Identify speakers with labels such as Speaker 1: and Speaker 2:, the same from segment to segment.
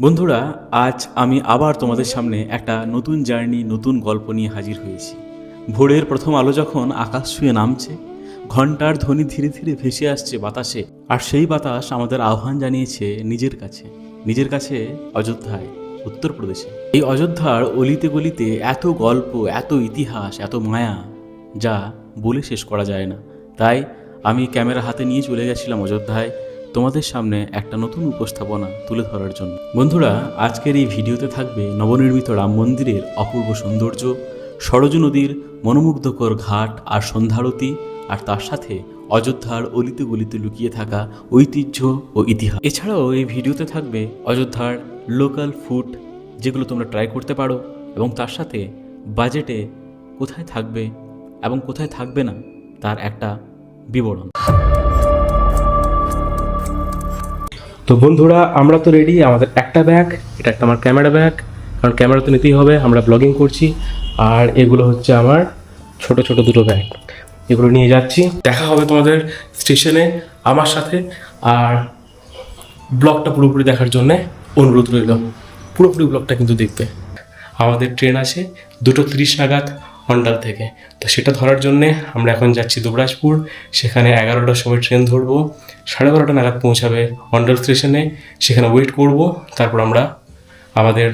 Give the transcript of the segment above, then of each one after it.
Speaker 1: বন্ধুরা, আজ আমি আবার তোমাদের সামনে একটা নতুন জার্নি, নতুন গল্প নিয়ে হাজির হয়েছি। ভোরের প্রথম আলো যখন আকাশ ছুঁয়ে নামছে, ঘন্টার ধ্বনি ধীরে ধীরে ভেসে আসছে বাতাসে, আর সেই বাতাস আমাদের আহ্বান জানিয়েছে নিজের কাছে অযোধ্যায়, উত্তরপ্রদেশে। এই অযোধ্যার অলিতে গলিতে এত গল্প, এত ইতিহাস, এত মায়া, যা বলে শেষ করা যায় না। তাই আমি ক্যামেরা হাতে নিয়ে চলে গেছিলাম অযোধ্যায়, তোমাদের সামনে একটা নতুন উপস্থাপনা তুলে ধরার জন্য। বন্ধুরা, আজকের এই ভিডিওতে থাকবে নবনির্মিত রাম মন্দিরের অপূর্ব সৌন্দর্য, সরজু নদীর মনোমুগ্ধকর ঘাট আর সন্ধ্যারতি, আর তার সাথে অযোধ্যার অলিতে গলিতে লুকিয়ে থাকা ঐতিহ্য ও ইতিহাস। এছাড়াও এই ভিডিওতে থাকবে অযোধ্যার লোকাল ফুড, যেগুলো তোমরা ট্রাই করতে পারো, এবং তার সাথে বাজেটে কোথায় থাকবে এবং কোথায় থাকবে না তার একটা বিবরণ।
Speaker 2: তো বন্ধুরা, আমরা তো রেডি। আমাদের একটা ব্যাগ, এটা একটা আমার ক্যামেরা ব্যাগ, কারণ ক্যামেরা তো নিতেই হবে, আমরা ব্লগিং করছি। আর এগুলো হচ্ছে আমার ছোট ছোট দুটো ব্যাগ, এগুলো নিয়ে যাচ্ছি। দেখা হবে তোমাদের স্টেশনে আমার সাথে। আর ব্লগটা পুরোপুরি দেখার জন্যে অনুরোধ রইল, পুরোপুরি ব্লগটা কিন্তু দেখবে। আমাদের ট্রেন আছে 2:30 নাগাদ অন্ডাল থেকে, তো সেটা ধরার জন্যে আমরা এখন যাচ্ছি দুবরাজপুর। সেখানে 11টার সময় ট্রেন ধরবো, 12:30 নাগাদ পৌঁছাবে অন্ডাল স্টেশনে, সেখানে ওয়েট করব। তারপর আমরা আমাদের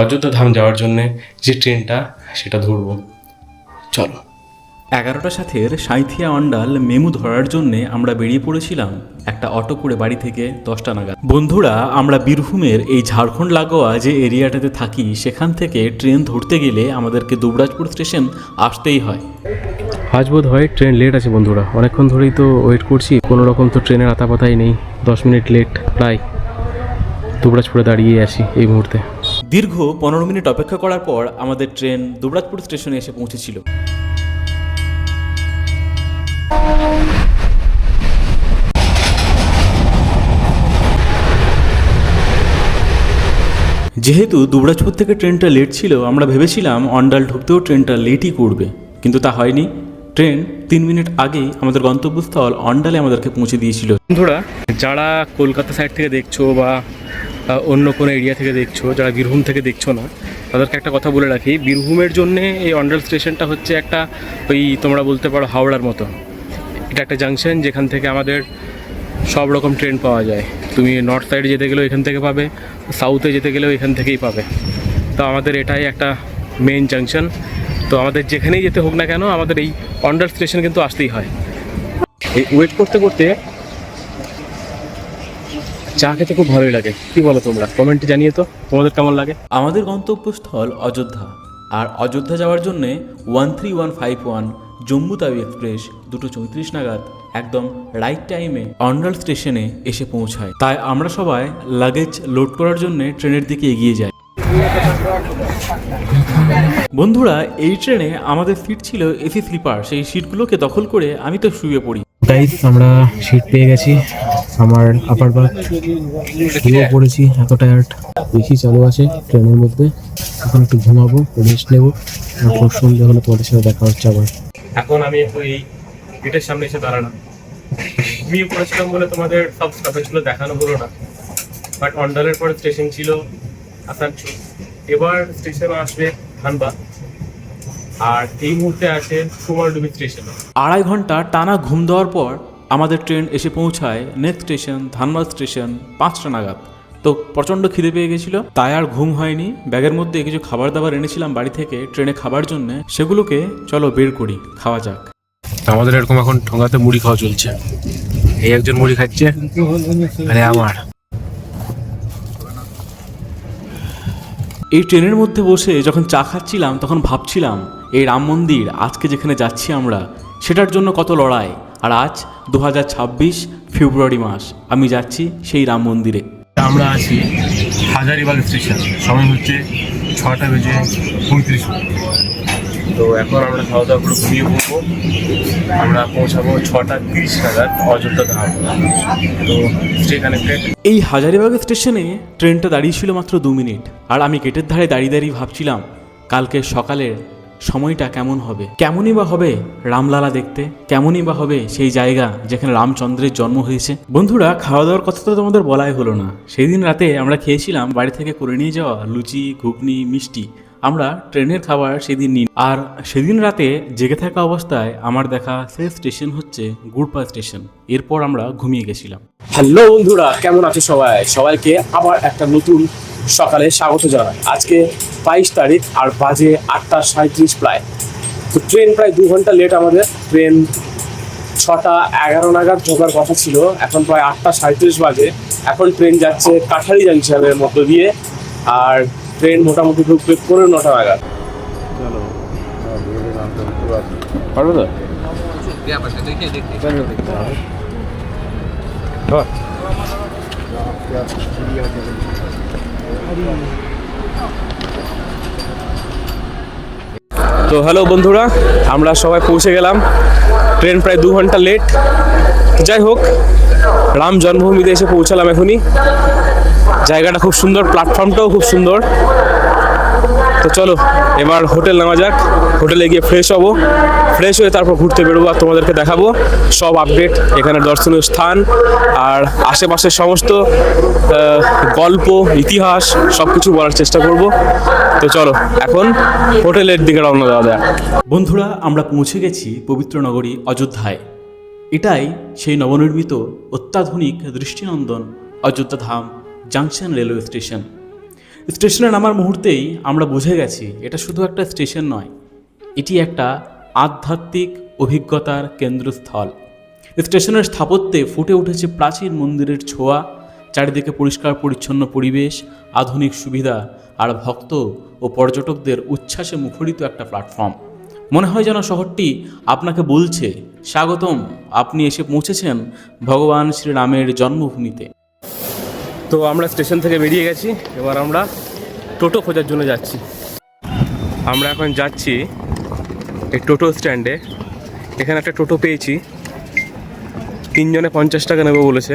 Speaker 2: অযোধ্যা ধাম যাওয়ার জন্যে যে ট্রেনটা সেটা ধরবো। চলো।
Speaker 1: 11টার সাথে সাঁইথিয়া অন্ডাল মেমু ধরার জন্যে আমরা বেরিয়ে পড়েছিলাম একটা অটো করে বাড়ি থেকে 10টা নাগাদ। বন্ধুরা, আমরা বীরভূমের এই ঝাড়খণ্ড লাগোয়া যে এরিয়াটাতে থাকি, সেখান থেকে ট্রেন ধরতে গেলে আমাদেরকে দুবরাজপুর স্টেশন আসতেই হয়।
Speaker 2: আজ বোধ হয় ট্রেন লেট আছে বন্ধুরা, অনেকক্ষণ ধরেই তো ওয়েট করছি, কোনো রকম তো ট্রেনের আতাপাতাই নেই। 10 মিনিট লেট প্রায়। দুবরাজপুরে দাঁড়িয়ে আছি এই মুহূর্তে।
Speaker 1: দীর্ঘ 15 মিনিট অপেক্ষা করার পর আমাদের ট্রেন দুবরাজপুর স্টেশনে এসে পৌঁছেছিল। যেহেতু দুবরাজপুর থেকে ট্রেনটা লেট ছিল, আমরা ভেবেছিলাম অন্ডাল ঢুকতেও ট্রেনটা লেটই করবে, কিন্তু তা হয়নি। ট্রেন 3 মিনিট আগেই আমাদের গন্তব্যস্থল অন্ডালে আমাদেরকে পৌঁছে দিয়েছিল।
Speaker 2: বন্ধুরা, যারা কলকাতা সাইড থেকে দেখছো বা অন্য কোনো এরিয়া থেকে দেখছো, যারা বীরভূম থেকে দেখছো না, তাদেরকে একটা কথা বলে রাখি। বীরভূমের জন্যে এই অন্ডাল স্টেশনটা হচ্ছে একটা, ওই তোমরা বলতে পারো হাওড়ার মতো। এটা একটা জাংশন, যেখান থেকে আমাদের সব রকম ট্রেন পাওয়া যায়। তুমি নর্থ সাইডে যেতে গেলেও এখান থেকে পাবে, সাউথে যেতে গেলেও এখান থেকেই পাবে। তো আমাদের এটাই একটা মেন জাংশন। তো আমাদের যেখানেই যেতে হোক না কেন, আমাদের এই অন্ডাল স্টেশন কিন্তু আসতেই হয়। এই ওয়েট করতে করতে চা খেতে খুব ভালোই লাগে। কি বলো তোমরা? কমেন্টে জানিয়ে তো তোমাদের কেমন লাগে।
Speaker 1: আমাদের গন্তব্যস্থল অযোধ্যা, আর অযোধ্যা যাওয়ার জন্যে 13151 জম্মু তাওই এক্সপ্রেস 2:34 নাগাদ একদম রাইট টাইমে অন্ডাল স্টেশনে এসে পৌঁছায়। তাই আমরা সবাই লাগেজ লোড করার জন্য ট্রেনের দিকে এগিয়ে যাই। বন্ধুরা, এই ট্রেনে আমাদের সিট ছিল এসি স্লিপার। সেই সিটগুলোকে দখল করে আমি তো শুয়ে পড়ি।
Speaker 2: গাইস, আমরা সিট পেয়ে গেছি। আমার আপার বার্থ, শুয়ে পড়েছি। এত টায়ার্ড, বেশি চালু আছে ট্রেনের মধ্যে। এখন একটু ঘুমাবো, রেস্ট নেবো। তারপর সন্ধ্যে হলে তোমাদের সাথে দেখা হচ্ছে আবার। এখন আমি একটু এই গেটের সামনে এসে দাঁড়ানো। ঘুমিয়ে পড়েছিলাম বলে তোমাদের সব স্টপেজগুলো দেখানো হলো না। বাট অন্ডালের পরে স্টেশন ছিল আসানসোল, এবার স্টেশন আসবে ধানবাদ, আর এই মুহূর্তে আছে কুমারডুবি স্টেশন।
Speaker 1: 2.5 ঘন্টা টানা ঘুম দেওয়ার পর আমাদের ট্রেন এসে পৌঁছায় নেক্সট স্টেশন ধানবাদ স্টেশন 5টা নাগাদ। তো প্রচণ্ড খিদে পেয়ে গেছিলো, তাই আর ঘুম হয়নি। ব্যাগের মধ্যে কিছু খাবার দাবার এনেছিলাম বাড়ি থেকে ট্রেনে খাবার জন্য, সেগুলোকে চলো বের করি, খাওয়া যাক।
Speaker 2: আমাদের এরকম এখন ঠোঙাতে মুড়ি খাওয়া চলছে। এই একজন মুড়ি খাচ্ছে, মানে আমার।
Speaker 1: এই ট্রেনের মধ্যে বসে যখন চা খাচ্ছিলাম, তখন ভাবছিলাম এই রাম মন্দির আজকে যেখানে যাচ্ছি আমরা, সেটার জন্য কত লড়াই। আর আজ 2026 ফেব্রুয়ারি মাস, আমি যাচ্ছি সেই রাম মন্দিরে।
Speaker 2: আমরা আছি হাজারিবাগ স্টেশন, সময় হচ্ছে 6:35। তো এখন আমরা খাওয়া দাওয়া করে ঘুমিয়ে পড়বো। আমরা পৌঁছাবো 6:30 নাগাদ অযোধ্যা ধাম। তো স্টে কানেক্টেড।
Speaker 1: এই হাজারিবাগ স্টেশনে ট্রেনটা দাঁড়িয়েছিল মাত্র 2 মিনিট, আর আমি গেটের ধারে দাঁড়িয়ে দাঁড়িয়ে ভাবছিলাম কালকে সকালের সময়টা কেমন হবে, কেমনই বা হবে রামলালা দেখতে, কেমনই বা হবে সেই জায়গা যেখানে রামচন্দ্রের জন্ম হয়েছে। বন্ধুরা, খাওয়া দাওয়ার কথা তো তোমাদের বলাই হলো না। সেই দিন রাতে আমরা খেয়েছিলাম বাড়ি থেকে করে নিয়ে যাওয়া লুচি, ঘুগনি, মিষ্টি। আমরা ট্রেনের খাবার সেদিন নিই। আর সেদিন রাতে জেগে থাকা অবস্থায় আমার দেখা শেষ স্টেশন হচ্ছে গুড়পা স্টেশন। এরপর আমরা ঘুমিয়ে গেছিলাম।
Speaker 2: হ্যালো বন্ধুরা, কেমন আছো সবাই? সবাইকে আবার একটা নতুন সকালে স্বাগত জানাই। আজকে 22 তারিখ আর বাজে 8:37 প্রায়। তো ট্রেন প্রায় 2 ঘন্টা লেট। আমাদের ট্রেন 6:11 নাগাদ ঢোকার কথা ছিল, এখন প্রায় 8:37 বাজে। এখন ট্রেন যাচ্ছে কাঠারি জাংশনের মধ্য দিয়ে, আর ট্রেন মোটামুটি ঢুকবে 9:15 নাগাদ। চলো পারবে তো? তো হ্যালো বন্ধুরা, আমরা সবাই পৌঁছে গেলাম। ট্রেন প্রায় 2 ঘন্টা লেট। যাই হোক, রাম জন্মভূমিতে এসে পৌঁছালাম এখনই। জায়গাটা খুব সুন্দর, প্ল্যাটফর্মটাও খুব সুন্দর। তো চলো এবার হোটেল নামা যাক। হোটেলে গিয়ে ফ্রেশ হব, ফ্রেশ হয়ে তারপর ঘুরতে বেরোবো আর তোমাদেরকে দেখাবো সব আপডেট, এখানে দর্শনীয় স্থান আর আশেপাশের সমস্ত গল্প, ইতিহাস সব কিছু বলার চেষ্টা করব। তো চলো এখন হোটেলের দিকে রওনা দেওয়া যাক।
Speaker 1: বন্ধুরা, আমরা পৌঁছে গেছি পবিত্র নগরী অযোধ্যায়। এটাই সেই নবনির্মিত অত্যাধুনিক দৃষ্টিনন্দন অযোধ্যা ধাম জাংশন রেলওয়ে স্টেশন। স্টেশনে নামার মুহূর্তেই আমরা বুঝে গেছি এটা শুধু একটা স্টেশন নয়, এটি একটা আধ্যাত্মিক অভিজ্ঞতার কেন্দ্রস্থল। স্টেশনের স্থাপত্যে ফুটে উঠেছে প্রাচীন মন্দিরের ছোঁয়া, চারিদিকে পরিষ্কার পরিচ্ছন্ন পরিবেশ, আধুনিক সুবিধা আর ভক্ত ও পর্যটকদের উচ্ছ্বাসে মুখরিত একটা প্ল্যাটফর্ম। মনে হয় যেন শহরটি আপনাকে বলছে, স্বাগতম, আপনি এসে পৌঁছেছেন ভগবান শ্রীরামের জন্মভূমিতে।
Speaker 2: তো আমরা স্টেশন থেকে বেরিয়ে গেছি, এবার আমরা টোটো খোঁজার জন্য যাচ্ছি। আমরা এখন যাচ্ছি এই টোটো স্ট্যান্ডে। এখানে একটা টোটো পেয়েছি, 3 জনে 50 টাকা নেবো বলেছে।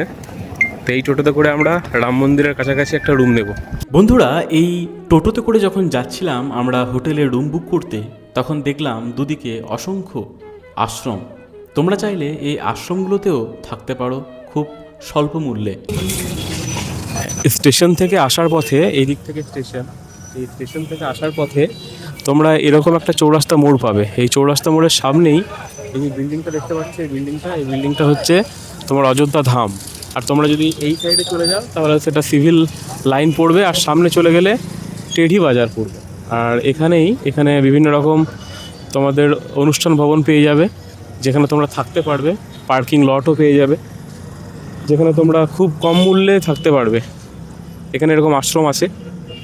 Speaker 2: তো এই টোটোতে করে আমরা রাম মন্দিরের কাছাকাছি একটা রুম নেব।
Speaker 1: বন্ধুরা, এই টোটোতে করে যখন যাচ্ছিলাম আমরা হোটেলে রুম বুক করতে, তখন দেখলাম দুদিকে অসংখ্য আশ্রম। তোমরা চাইলে এই আশ্রমগুলোতেও থাকতে পারো খুব স্বল্প মূল্যে।
Speaker 2: স্টেশন থেকে আসার পথে, এই দিক থেকে স্টেশন, এই স্টেশন থেকে আসার পথে তোমরা এরকম একটা চৌরাস্তা মোড় পাবে। এই চৌরাস্তা মোড়ের সামনেই এই বিল্ডিংটা দেখতে পাচ্ছ, এই বিল্ডিংটা হচ্ছে তোমার অযোধ্যা ধাম। আর তোমরা যদি এই সাইডে চলে যাও তাহলে সেটা সিভিল লাইন পড়বে, আর সামনে চলে গেলে টেঢি বাজার পড়বে। আর এখানে বিভিন্ন রকম তোমাদের অনুষ্ঠান ভবন পেয়ে যাবে, যেখানে তোমরা থাকতে পারবে। পার্কিং লটও পেয়ে যাবে, যেখানে তোমরা খুব কম মূল্যে থাকতে পারবে। এখানে এরকম আশ্রম আছে,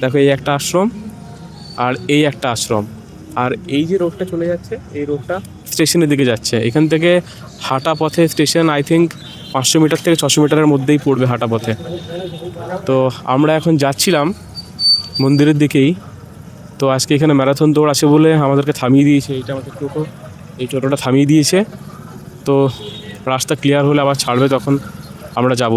Speaker 2: দেখো এই একটা আশ্রম আর এই একটা আশ্রম। আর এই যে রোডটা চলে যাচ্ছে, এই রোডটা স্টেশনের দিকে যাচ্ছে। এখান থেকে হাঁটা পথে স্টেশন আই থিঙ্ক 500 মিটার থেকে 600 মিটারের মধ্যেই পড়বে হাঁটা পথে। তো আমরা এখন যাচ্ছিলাম মন্দিরের দিকেই। তো আজকে এখানে ম্যারাথন দৌড় আছে বলে আমাদেরকে থামিয়ে দিয়েছে। এইটা আমাদের টোটো, এই টোটোটা থামিয়ে দিয়েছে। তো রাস্তা ক্লিয়ার হলে আবার ছাড়বে, তখন আমরা যাব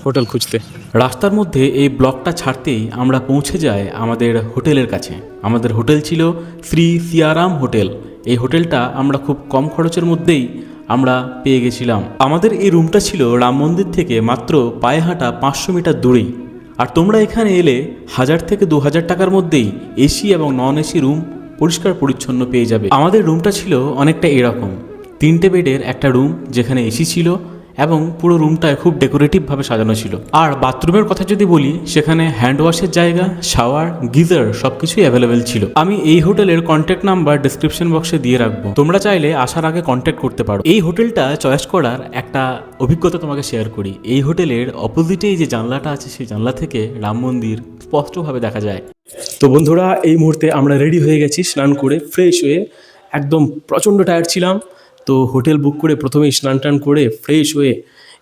Speaker 2: হোটেল খুঁজতে।
Speaker 1: রাস্তার মধ্যে এই ব্লকটা ছাড়তেই আমরা পৌঁছে যাই আমাদের হোটেলের কাছে। আমাদের হোটেল ছিল শ্রী সিয়ারাম হোটেল। এই হোটেলটা আমরা খুব কম খরচের মধ্যেই আমরা পেয়ে গেছিলাম। আমাদের এই রুমটা ছিল রাম মন্দির থেকে মাত্র পায়ে হাঁটা 500 মিটার দূরেই। আর তোমরা এখানে এলে 1000 থেকে 2000 টাকার মধ্যেই এসি এবং নন এসি রুম পরিষ্কার পরিচ্ছন্ন পেয়ে যাবে। আমাদের রুমটা ছিল অনেকটা এরকম, 3টে বেডের একটা রুম যেখানে এসি ছিল এবং পুরো রুমটায় খুব ডেকোরেটিভভাবে সাজানো ছিল। আর বাথরুমের কথা যদি বলি, সেখানে হ্যান্ড ওয়াশের জায়গা, শাওয়ার, গিজার সব কিছুই অ্যাভেলেবেল ছিল। আমি এই হোটেলের কন্ট্যাক্ট নাম্বার ডিসক্রিপশন বক্সে দিয়ে রাখবো, তোমরা চাইলে আসার আগে কন্ট্যাক্ট করতে পারো। এই হোটেলটা চয়েস করার একটা অভিজ্ঞতা তোমাকে শেয়ার করি। এই হোটেলের অপোজিটেই যে জানলাটা আছে, সেই জানলা থেকে রাম মন্দির স্পষ্টভাবে দেখা যায়।
Speaker 2: তো বন্ধুরা, এই মুহূর্তে আমরা রেডি হয়ে গেছি, স্নান করে ফ্রেশ হয়ে। একদম প্রচণ্ড টায়ার্ড ছিলাম, তো হোটেল বুক করে প্রথমেই স্নান টান করে ফ্রেশ হয়ে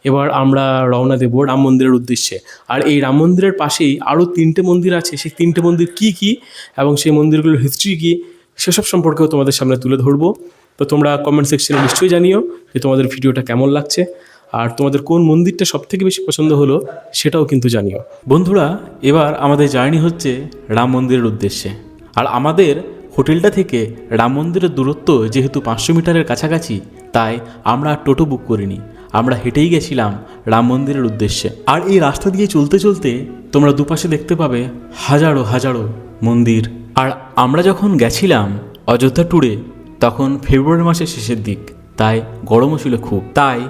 Speaker 2: এবার আমরা রওনা দেব রাম মন্দিরের উদ্দেশ্যে। আর এই রাম মন্দিরের পাশেই আরও 3টে মন্দির আছে। সেই 3টে মন্দির কী কী এবং সেই মন্দিরগুলোর হিস্ট্রি কী, সেসব সম্পর্কেও তোমাদের সামনে তুলে ধরবো। তো তোমরা কমেন্ট সেকশনে নিশ্চয়ই জানিও যে তোমাদের ভিডিওটা কেমন লাগছে, আর তোমাদের কোন মন্দিরটা সবথেকে বেশি পছন্দ হলো সেটাও কিন্তু জানিও।
Speaker 1: বন্ধুরা, এবার আমাদের জার্নি হচ্ছে রাম মন্দিরের উদ্দেশ্যে। আর আমাদের হোটেলটা থেকে রাম মন্দিরের দূরত্ব যেহেতু 500 মিটারের কাছাকাছি, তাই আমরা আর টোটো বুক করিনি, আমরা হেঁটেই গেছিলাম রাম মন্দিরের উদ্দেশ্যে। আর এই রাস্তা দিয়ে চলতে চলতে তোমরা দুপাশে দেখতে পাবে হাজারো হাজারো মন্দির। আর আমরা যখন গেছিলাম অযোধ্যা ট্যুরে তখন ফেব্রুয়ারি মাসের শেষের দিক, তাই গরমও ছিল খুব। তাই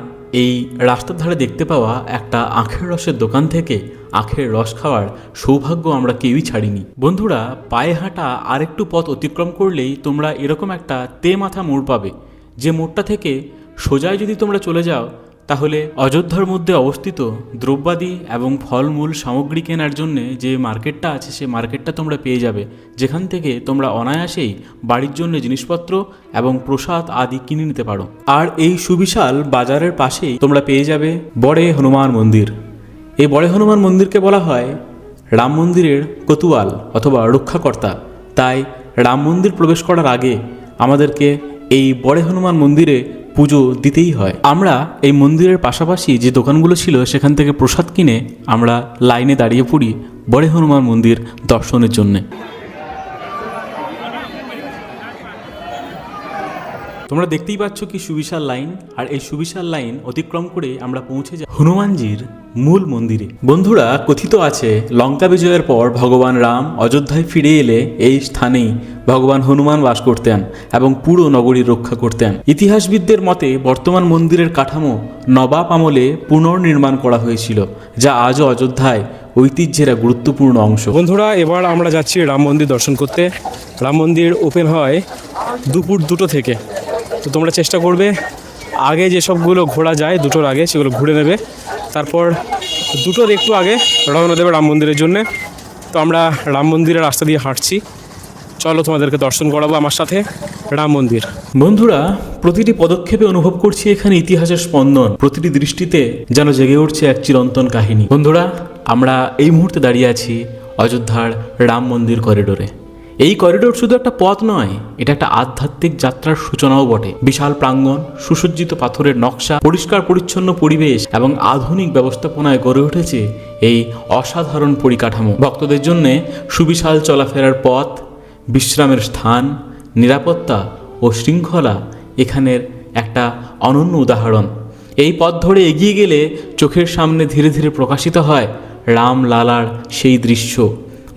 Speaker 1: এই রাস্তার ধারে দেখতে পাওয়া একটা আখের রসের দোকান থেকে আখের রস খাওয়ার সৌভাগ্য আমরা কেউই ছাড়িনি। বন্ধুরা, পায়ে হাঁটা আরেকটু পথ অতিক্রম করলেই তোমরা এরকম একটা মাথা মোড় পাবে, যে মোড়টা থেকে সোজায় যদি তোমরা চলে যাও তাহলে অযোধ্যার মধ্যে অবস্থিত দ্রব্যাদি এবং ফলমূল সামগ্রী কেনার জন্যে যে মার্কেটটা আছে সে মার্কেটটা তোমরা পেয়ে যাবে, যেখান থেকে তোমরা অনায়াসেই বাড়ির জন্য জিনিসপত্র এবং প্রসাদ আদি কিনে নিতে পারো। আর এই সুবিশাল বাজারের পাশেই তোমরা পেয়ে যাবে বড়ে হনুমান মন্দির। এই বড়ে হনুমান মন্দিরকে বলা হয় রাম মন্দিরের কোতোয়াল অথবা রক্ষাকর্তা। তাই রাম মন্দির প্রবেশ করার আগে আমাদেরকে এই বড়ে হনুমান মন্দিরে পুজো দিতেই হয়। আমরা এই মন্দিরের পাশাপাশি যে দোকানগুলো ছিল সেখান থেকে প্রসাদ কিনে আমরা লাইনে দাঁড়িয়ে পড়ি বড়ে হনুমান মন্দির দর্শনের জন্যে। তোমরা দেখতেই পাচ্ছ কি সুবিশাল লাইন, আর এই সুবিশাল লাইন অতিক্রম করে আমরা পৌঁছে যাই হনুমানজির মূল মন্দিরে। বন্ধুরা, কথিত আছে লঙ্কা বিজয়ের পর ভগবান রাম অযোধ্যায় ফিরে এলে এই স্থানেই ভগবান হনুমান বাস করতেন এবং পুরো নগরী রক্ষা করতেন। ইতিহাসবিদদের মতে বর্তমান মন্দিরের কাঠামো নবাব আমলে পুনর্নির্মাণ করা হয়েছিল, যা আজও অযোধ্যায় ঐতিহ্যের এক গুরুত্বপূর্ণ অংশ।
Speaker 2: বন্ধুরা, এবার আমরা যাচ্ছি রাম মন্দির দর্শন করতে। রাম মন্দির ওপেন হয় দুপুর 2টো থেকে। তো তোমরা চেষ্টা করবে আগে যেসবগুলো ঘোরা যায় 2টোর আগে সেগুলো ঘুরে নেবে, তারপর 2টোর একটু আগে রওনা দেবে রাম মন্দিরের জন্যে। তো আমরা রাম মন্দিরের রাস্তা দিয়ে হাঁটছি, চলো তোমাদেরকে দর্শন করাবো আমার সাথে রাম মন্দির।
Speaker 1: বন্ধুরা, প্রতিটি পদক্ষেপে অনুভব করছি এখানে ইতিহাসের স্পন্দন, প্রতিটি দৃষ্টিতে যেন জেগে উঠছে এক চিরন্তন কাহিনী। বন্ধুরা, আমরা এই মুহূর্তে দাঁড়িয়ে আছি অযোধ্যার রাম মন্দির করিডোরে। এই করিডোর শুধু একটা পথ নয়, এটা একটা আধ্যাত্মিক যাত্রার সূচনাও বটে। বিশাল প্রাঙ্গণ, সুসজ্জিত পাথরের নকশা, পরিষ্কার পরিচ্ছন্ন পরিবেশ এবং আধুনিক ব্যবস্থাপনায় গড়ে উঠেছে এই অসাধারণ পরিকাঠামো। ভক্তদের জন্য সুবিশাল চলাফেরার পথ, বিশ্রামের স্থান, নিরাপত্তা ও শৃঙ্খলা এখানের একটা অনন্য উদাহরণ। এই পথ ধরে এগিয়ে গেলে চোখের সামনে ধীরে ধীরে প্রকাশিত হয় রাম লালার সেই দৃশ্য।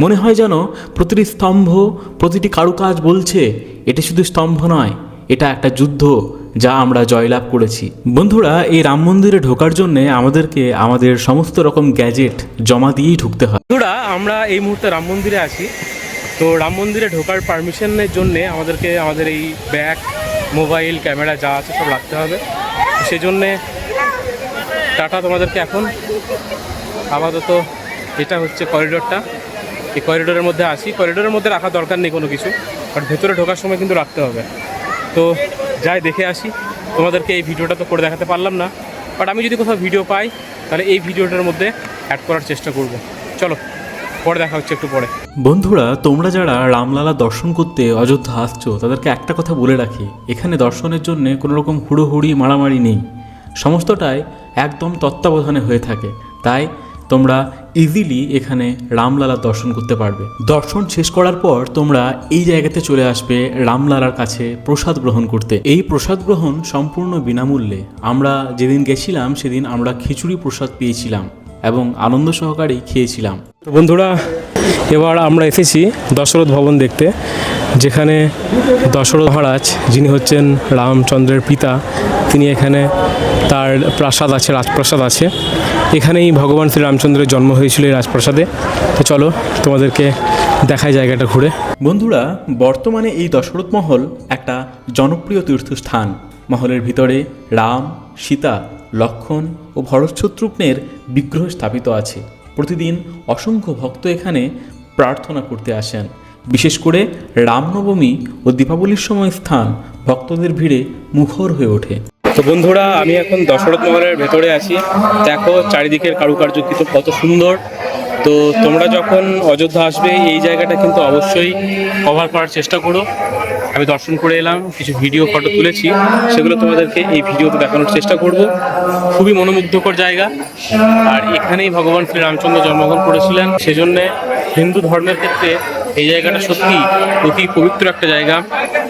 Speaker 1: মনে হয় যেন প্রতিটি স্তম্ভ, প্রতিটি কারুকাজ বলছে এটা শুধু স্তম্ভ নয়, এটা একটা যুদ্ধ যা আমরা জয়লাভ করেছি। বন্ধুরা, এই রাম মন্দিরে ঢোকার জন্য আমাদেরকে আমাদের সমস্ত রকম গ্যাজেট জমা দিয়েই ঢুকতে হয়।
Speaker 2: বন্ধুরা, আমরা এই মুহূর্তে রাম মন্দিরে আছি। তো রাম মন্দিরে ঢোকার পারমিশনের জন্যে আমাদেরকে আমাদের এই ব্যাগ, মোবাইল, ক্যামেরা যা আছে সব রাখতে হবে। সেজন্যে টাটা তোমাদেরকে। এখন আপাতত এটা হচ্ছে করিডোরটা, এই করিডোরের মধ্যে আসি। করিডোরের মধ্যে রাখার দরকার নেই কোনো কিছু, বাট ভেতরে ঢোকার সময় কিন্তু রাখতে হবে। তো যাই দেখে আসি। তোমাদেরকে এই ভিডিওটা তো করে দেখাতে পারলাম না, বাট আমি যদি কোথাও ভিডিও পাই তাহলে এই ভিডিওটার মধ্যে অ্যাড করার চেষ্টা করব। চলো, পরে দেখা হচ্ছে একটু পরে।
Speaker 1: বন্ধুরা, তোমরা যারা রামলালা দর্শন করতে অযোধ্যা আসছো তাদেরকে একটা কথা বলে রাখি, এখানে দর্শনের জন্য কোনো রকম হুড়োহুড়ি মারামারি নেই, সমস্তটাই একদম তত্ত্বাবধানে হয়ে থাকে। তাই তোমরা ইজিলি এখানে রামলালার দর্শন করতে পারবে। দর্শন শেষ করার পর তোমরা এই জায়গাতে চলে আসবে রামলালার কাছে প্রসাদ গ্রহণ করতে। এই প্রসাদ গ্রহণ সম্পূর্ণ বিনামূল্যে। আমরা যেদিন গেছিলাম সেদিন আমরা খিচুড়ি প্রসাদ পেয়েছিলাম এবং আনন্দ সহকারেই খেয়েছিলাম।
Speaker 2: তো বন্ধুরা, এবার আমরা এসেছি দশরথ ভবন দেখতে, যেখানে দশরথ মহারাজ, যিনি হচ্ছেন রামচন্দ্রের পিতা, তিনি এখানে তার প্রাসাদ আছে, রাজপ্রাসাদ আছে। এখানেই ভগবান শ্রী রামচন্দ্রের জন্ম হয়েছিল এই রাজপ্রাসাদে। তো চলো তোমাদেরকে দেখায় জায়গাটা ঘুরে।
Speaker 1: বন্ধুরা, বর্তমানে এই দশরথ মহল একটা জনপ্রিয় তীর্থস্থান। মহলের ভিতরে রাম, সীতা, লক্ষ্মণ ও ভরত শত্রুঘ্নের বিগ্রহ স্থাপিত আছে। প্রতিদিন অসংখ্য ভক্ত এখানে প্রার্থনা করতে আসেন। বিশেষ করে রামনবমী ও দীপাবলির সময় স্থান ভক্তদের ভিড়ে মুখর হয়ে ওঠে।
Speaker 2: তো বন্ধুরা, আমি এখন দশরথ মহলের ভেতরে আছি। দেখো চারিদিকের কারুকার্য কিন্তু কত সুন্দর। তো তোমরা যখন অযোধ্যা আসবে এই জায়গাটা কিন্তু অবশ্যই কভার করার চেষ্টা করো। আমি দর্শন করে এলাম, কিছু ভিডিও ফটো তুলেছি, সেগুলো তোমাদেরকে এই ভিডিওতে দেখানোর চেষ্টা করব। খুবই মনোমুগ্ধকর জায়গা, আর এখানেই ভগবান শ্রী রামচন্দ্র জন্মগ্রহণ করেছিলেন। সেজন্যে হিন্দু ধর্মের ক্ষেত্রে এই জায়গাটা সত্যি অতি পবিত্র একটা জায়গা।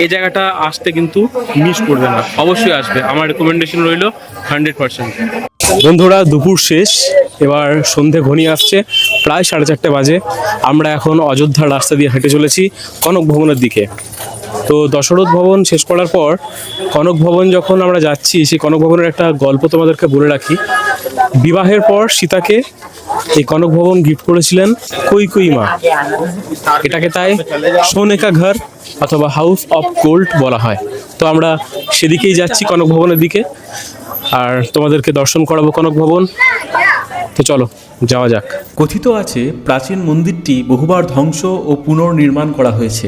Speaker 2: এই জায়গাটা আসতে কিন্তু মিস করবে না, অবশ্যই আসবে, আমার রেকমেন্ডেশন রইল 100%। বন্ধুরা, দুপুর শেষ, এবার সন্ধে ঘনিয়ে আসছে, প্রায় 4:30 বাজে। আমরা এখন অযোধ্যার রাস্তা দিয়ে হেঁটে চলেছি কনক ভবনের দিকে। তো দশরথ ভবন শেষ করার পর কনক ভবন যখন আমরা যাচ্ছি, সেই কনক ভবনের একটা গল্প তোমাদেরকে বলে রাখি। বিবাহের পর সীতাকে এই কনক ভবন গিফট করেছিলেন কৈকেয়ী মা। এটাকে তাই সোনে কা ঘর অথবা হাউস অফ গোল্ড বলা হয়। তো আমরা সেদিকেই যাচ্ছি, কনক ভবনের দিকে, আর তোমাদেরকে দর্শন করাবো কনক ভবন। তো চলো যাওয়া যাক।
Speaker 1: কথিত আছে প্রাচীন মন্দিরটি বহুবার ধ্বংস ও পুনর্নির্মাণ করা হয়েছে।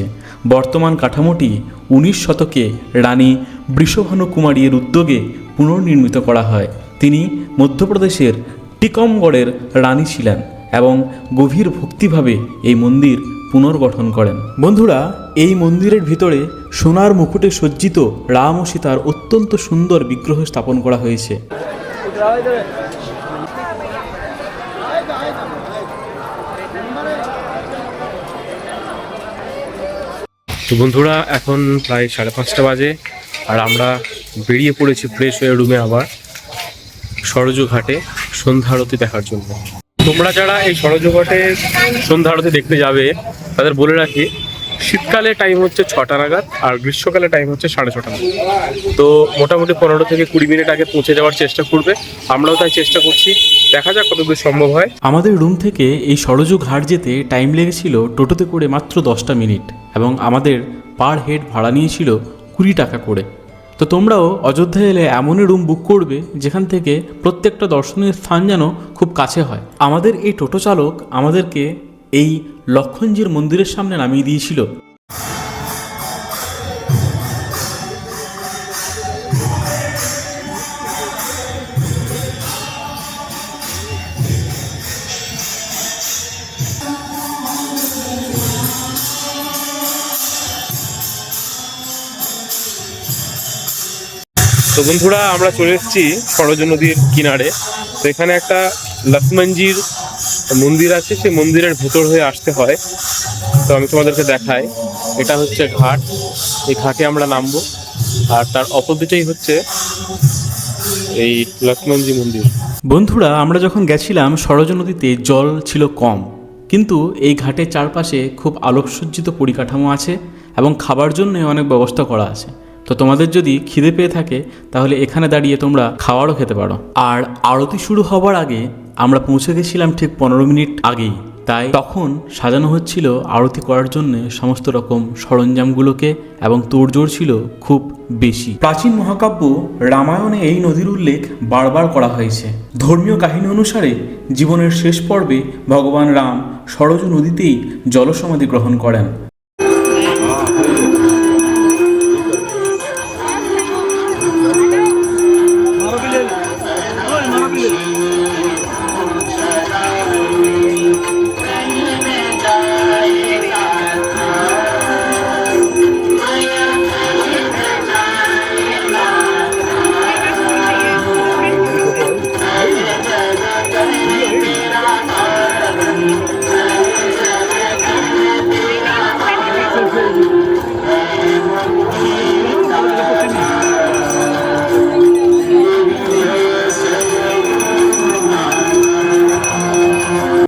Speaker 1: বর্তমান কাঠামোটি 19 শতকে রানী বৃষভানু কুমারীর উদ্যোগে পুনর্নির্মিত করা হয়। তিনি মধ্যপ্রদেশের টিকমগড়ের রানী ছিলেন এবং গভীর ভক্তিভাবে এই মন্দির পুনর্গঠন করেন। বন্ধুরা, এই মন্দিরের ভিতরে সোনার মুকুটে সজ্জিত রাম ও সীতার অত্যন্ত সুন্দর বিগ্রহ স্থাপন করা হয়েছে।
Speaker 2: তো বন্ধুরা, এখন প্রায় 5:30 বাজে, আর আমরা বেরিয়ে পড়েছি ফ্রেশ হয়ে রুমে আবার সরজু ঘাটে সন্ধ্যা আরতি দেখার জন্য। তোমরা যারা এই সরজু ঘাটে সন্ধ্যা আরতি দেখতে যাবে, তাদের বলে রাখি, শীতকালে টাইম হচ্ছে 6টা নাগাদ, আর গ্রীষ্মকালে টাইম হচ্ছে 6:30 নাগাদ। তো মোটামুটি 15 থেকে 20 মিনিট আগে পৌঁছে যাওয়ার চেষ্টা করবে, আমরাও তাই চেষ্টা করছি, দেখা যাক কতদূর সম্ভব হয়।
Speaker 1: আমাদের রুম থেকে এই সরজু ঘাট যেতে টাইম লেগেছিল টোটোতে করে মাত্র 10টা মিনিট, এবং আমাদের পার হেড ভাড়া নিয়েছিল 20 টাকা করে। তো তোমরাও অযোধ্যা এলে এমনই রুম বুক করবে যেখান থেকে প্রত্যেকটা দর্শনীয় স্থান যেন খুব কাছে হয়। আমাদের এই টোটো চালক আমাদেরকে এই লক্ষণজির মন্দিরের সামনে নামিয়ে দিয়েছিল।
Speaker 2: তো বন্ধুরা, আমরা চলে এসেছি সরজু নদীর কিনারে। তো এখানে একটা লক্ষ্মণজির মন্দির আছে, সেই মন্দিরের ভেতর হয়ে আসতে হয়। তো আমি তোমাদেরকে দেখাই, এটা হচ্ছে ঘাট, এই ঘাটে আমরা নামবো, আর তার অপোজিটেই হচ্ছে এই লক্ষ্মণজি মন্দির।
Speaker 1: বন্ধুরা, আমরা যখন গেছিলাম সরজু নদীতে জল ছিল কম, কিন্তু এই ঘাটের চারপাশে খুব আলোকসজ্জিত পরিকাঠামো আছে এবং খাবার জন্য অনেক ব্যবস্থা করা আছে। তো তোমাদের যদি খিদে পেয়ে থাকে তাহলে এখানে দাঁড়িয়ে তোমরা খাবারও খেতে পারো। আর আরতি শুরু হবার আগে আমরা পৌঁছে গেছিলাম ঠিক 15 মিনিট আগেই, তাই তখন সাজানো হচ্ছিল আরতি করার জন্য সমস্ত রকম সরঞ্জামগুলোকে, এবং তোড়জোড় ছিল খুব বেশি। প্রাচীন মহাকাব্য রামায়ণে এই নদীর উল্লেখ বারবার করা হয়েছে। ধর্মীয় কাহিনী অনুসারে জীবনের শেষ পর্বে ভগবান রাম সরজু নদীতেই জলসমাধি গ্রহণ করেন।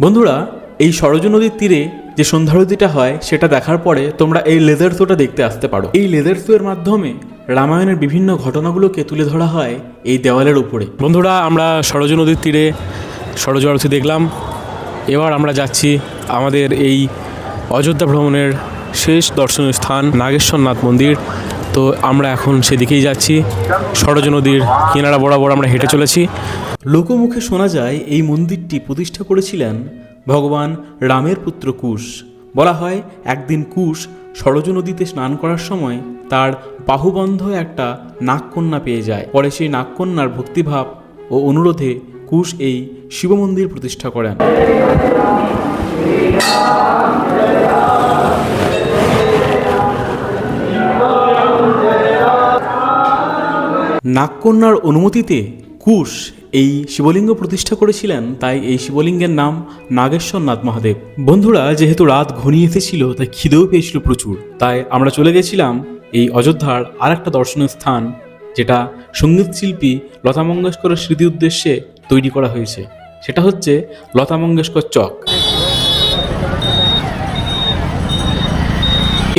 Speaker 1: বন্ধুরা, এই সরজু নদীর তীরে যে সন্ধ্যারতিটা হয় সেটা দেখার পরে তোমরা এই লেদার শোটা দেখতে আসতে পারো। এই লেদার শোয়ের মাধ্যমে রামায়ণের বিভিন্ন ঘটনাগুলোকে তুলে ধরা হয় এই দেওয়ালের উপরে।
Speaker 2: বন্ধুরা, আমরা সরজু নদীর তীরে সরজু আরতি দেখলাম। এবার আমরা যাচ্ছি আমাদের এই অযোধ্যা ভ্রমণের শেষ দর্শনীয় স্থান নাগেশ্বরনাথ মন্দির। তো আমরা এখন সেদিকেই যাচ্ছি, সরজু নদীর কিনারা বরাবর আমরা হেঁটে চলেছি।
Speaker 1: লোকমুখে শোনা যায় এই মন্দিরটি প্রতিষ্ঠা করেছিলেন ভগবান রামের পুত্র কুশ। বলা হয় একদিন কুশ সরজু নদীতে স্নান করার সময় তার বাহুবন্ধ একটা নাগকন্যা পেয়ে যায়। পরে সেই নাগকন্যার ভক্তিভাব ও অনুরোধে কুশ এই শিব মন্দির প্রতিষ্ঠা করেন। নাগকন্যার অনুমতিতে কুশ এই শিবলিঙ্গ প্রতিষ্ঠা করেছিলেন, তাই এই শিবলিঙ্গের নাম নাগেশ্বরনাথ মহাদেব। বন্ধুরা, যেহেতু রাত ঘনিয়ে এসেছিল তাই খিদেও পেয়েছিল প্রচুর, তাই আমরা চলে গেছিলাম এই অযোধ্যার আর একটা দর্শনীয় স্থান, যেটা সঙ্গীত শিল্পী লতা মঙ্গেশকরের স্মৃতি উদ্দেশ্যে তৈরি করা হয়েছে। সেটা হচ্ছে লতা মঙ্গেশকর চক।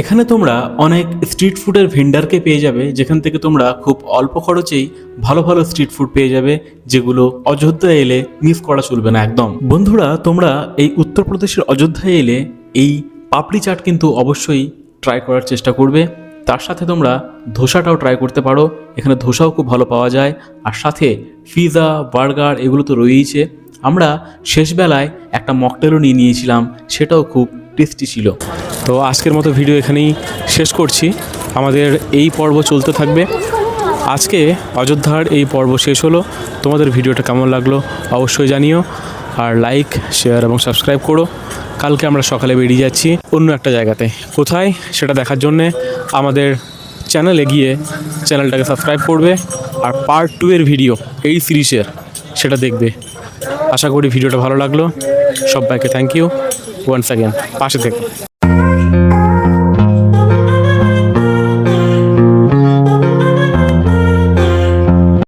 Speaker 1: এখানে তোমরা অনেক স্ট্রিট ফুডের ভেন্ডারকে পেয়ে যাবে, যেখান থেকে তোমরা খুব অল্প খরচেই ভালো ভালো স্ট্রিট ফুড পেয়ে যাবে, যেগুলো অযোধ্যায় এলে মিস করা চলবে না একদম। বন্ধুরা, তোমরা এই উত্তরপ্রদেশের অযোধ্যায় এলে এই পাপড়ি চাট কিন্তু অবশ্যই ট্রাই করার চেষ্টা করবে। তার সাথে তোমরা ধোসাটাও ট্রাই করতে পারো, এখানে ধোসাও খুব ভালো পাওয়া যায়। আর সাথে পিৎজা, বার্গার এগুলো তো রয়েইছে। আমরা শেষবেলায় একটা মকটেলও নিয়েছিলাম, সেটাও খুব টেস্টি ছিল। তো আজকের মতো ভিডিও এখানেই শেষ করছি, আমাদের এই পর্ব চলতে থাকবে। আজকে অযোধ্যার এই পর্ব শেষ হলো। তোমাদের ভিডিওটা কেমন লাগলো অবশ্যই জানিও, আর লাইক, শেয়ার এবং সাবস্ক্রাইব করো। কালকে আমরা সকালে বেরিয়ে যাচ্ছি অন্য একটা জায়গাতে, কোথায় সেটা দেখার জন্যে আমাদের চ্যানেলে গিয়ে চ্যানেলটাকে সাবস্ক্রাইব করবে, আর পার্ট 2 এর ভিডিও এই সিরিজের সেটা দেখবে। আশা করি ভিডিওটা ভালো লাগলো। সবাইকে থ্যাংক ইউ ওয়ান্স অ্যাগেন, পাশে থেকে।